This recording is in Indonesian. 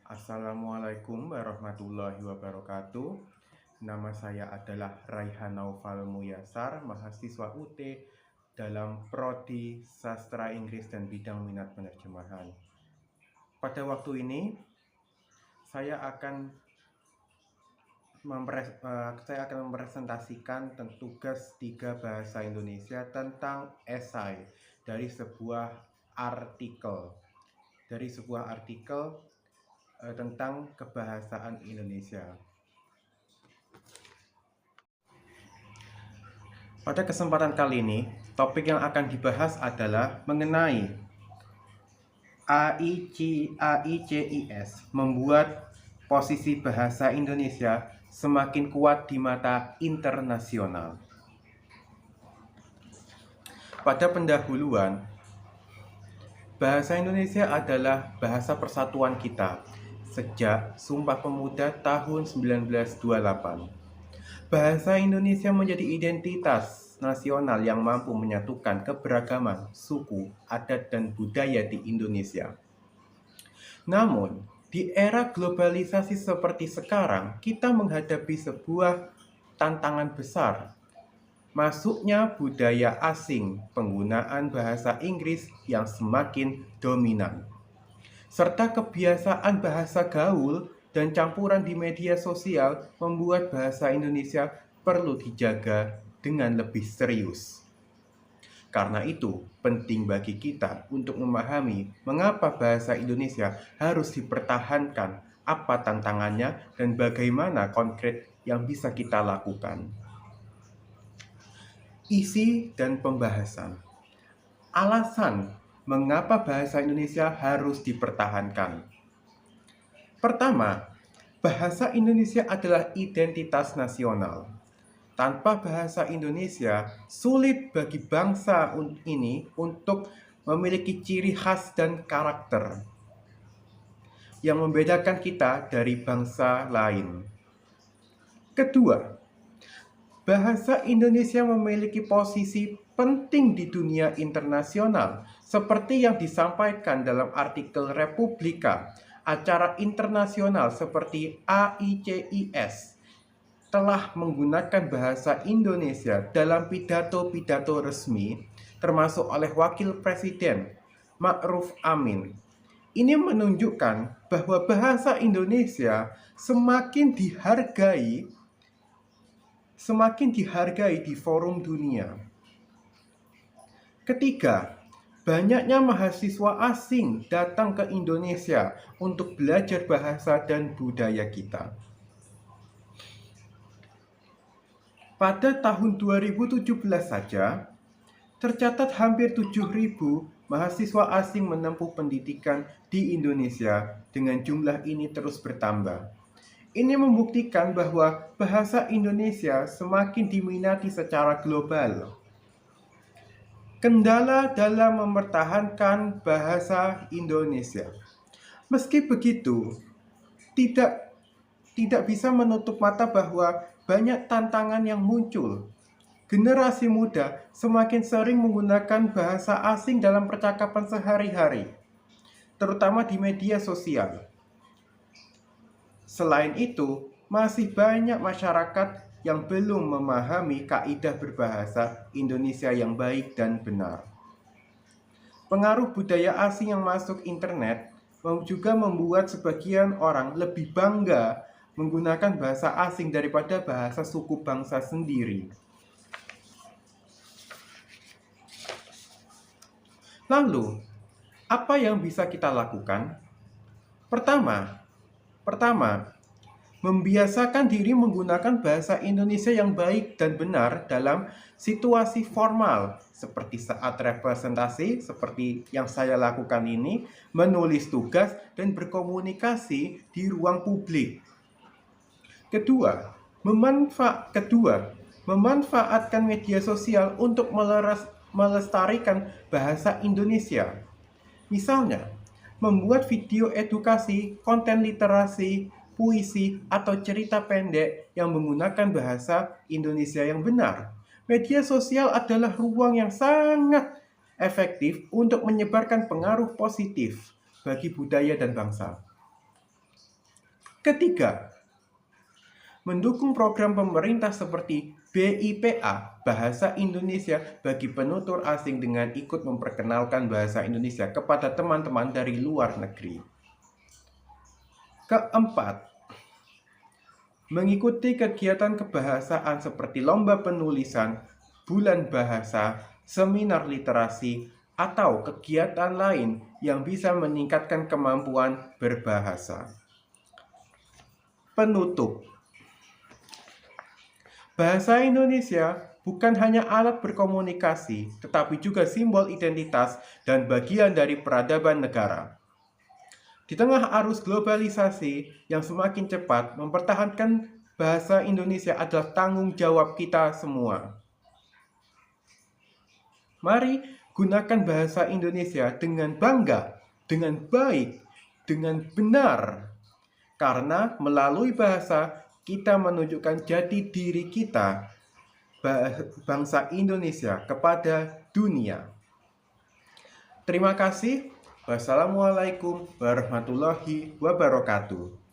Assalamualaikum warahmatullahi wabarakatuh. Nama saya adalah Raihan Naufal Muyasar, mahasiswa UT dalam Prodi Sastra Inggris dan bidang minat penerjemahan. Pada waktu ini, saya akan mempresentasikan tentang tugas 3 bahasa Indonesia tentang esai dari sebuah artikel tentang kebahasaan Indonesia. Pada kesempatan kali ini, topik yang akan dibahas adalah mengenai AICIS membuat posisi bahasa Indonesia semakin kuat di mata internasional. Pada pendahuluan, bahasa Indonesia adalah bahasa persatuan kita sejak Sumpah Pemuda tahun 1928. Bahasa Indonesia menjadi identitas nasional yang mampu menyatukan keberagaman suku, adat, dan budaya di Indonesia. Namun, di era globalisasi seperti sekarang, kita menghadapi sebuah tantangan besar. Masuknya budaya asing, penggunaan bahasa Inggris yang semakin dominan, serta kebiasaan bahasa gaul dan campuran di media sosial membuat bahasa Indonesia perlu dijaga dengan lebih serius. Karena itu, penting bagi kita untuk memahami mengapa bahasa Indonesia harus dipertahankan, apa tantangannya, dan bagaimana konkret yang bisa kita lakukan. Isi dan pembahasan. Alasan mengapa bahasa Indonesia harus dipertahankan. Pertama, bahasa Indonesia adalah identitas nasional. Tanpa bahasa Indonesia, sulit bagi bangsa ini untuk memiliki ciri khas dan karakter yang membedakan kita dari bangsa lain. Kedua, bahasa Indonesia memiliki posisi penting di dunia internasional, seperti yang disampaikan dalam artikel Republika. Acara internasional seperti AICIS telah menggunakan bahasa Indonesia dalam pidato-pidato resmi, termasuk oleh Wakil Presiden Ma'ruf Amin. Ini menunjukkan bahwa bahasa Indonesia semakin dihargai di forum dunia. Ketiga, banyaknya mahasiswa asing datang ke Indonesia untuk belajar bahasa dan budaya kita. Pada tahun 2017 saja, tercatat hampir 7.000 mahasiswa asing menempuh pendidikan di Indonesia, dengan jumlah ini terus bertambah. Ini membuktikan bahwa bahasa Indonesia semakin diminati secara global. Kendala dalam mempertahankan bahasa Indonesia. Meski begitu, tidak bisa menutup mata bahwa banyak tantangan yang muncul. Generasi muda semakin sering menggunakan bahasa asing dalam percakapan sehari-hari, terutama di media sosial. Selain itu, masih banyak masyarakat yang belum memahami kaidah berbahasa Indonesia yang baik dan benar. Pengaruh budaya asing yang masuk internet juga membuat sebagian orang lebih bangga menggunakan bahasa asing daripada bahasa suku bangsa sendiri. Lalu, apa yang bisa kita lakukan? Pertama, membiasakan diri menggunakan bahasa Indonesia yang baik dan benar dalam situasi formal, seperti saat representasi, seperti yang saya lakukan ini, menulis tugas, dan berkomunikasi di ruang publik. Kedua, memanfaatkan media sosial untuk melestarikan bahasa Indonesia. Misalnya, membuat video edukasi, konten literasi, puisi, atau cerita pendek yang menggunakan bahasa Indonesia yang benar. Media sosial adalah ruang yang sangat efektif untuk menyebarkan pengaruh positif bagi budaya dan bangsa. Ketiga, mendukung program pemerintah seperti BIPA, Bahasa Indonesia bagi penutur asing dengan ikut memperkenalkan bahasa Indonesia kepada teman-teman dari luar negeri. Keempat, mengikuti kegiatan kebahasaan seperti lomba penulisan, bulan bahasa, seminar literasi, atau kegiatan lain yang bisa meningkatkan kemampuan berbahasa. Penutup. Bahasa Indonesia bukan hanya alat berkomunikasi, tetapi juga simbol identitas dan bagian dari peradaban negara. Di tengah arus globalisasi yang semakin cepat, mempertahankan bahasa Indonesia adalah tanggung jawab kita semua. Mari gunakan bahasa Indonesia dengan bangga, dengan baik, dengan benar. Karena melalui bahasa kita menunjukkan jati diri kita, bangsa Indonesia, kepada dunia. Terima kasih. Wassalamualaikum warahmatullahi wabarakatuh.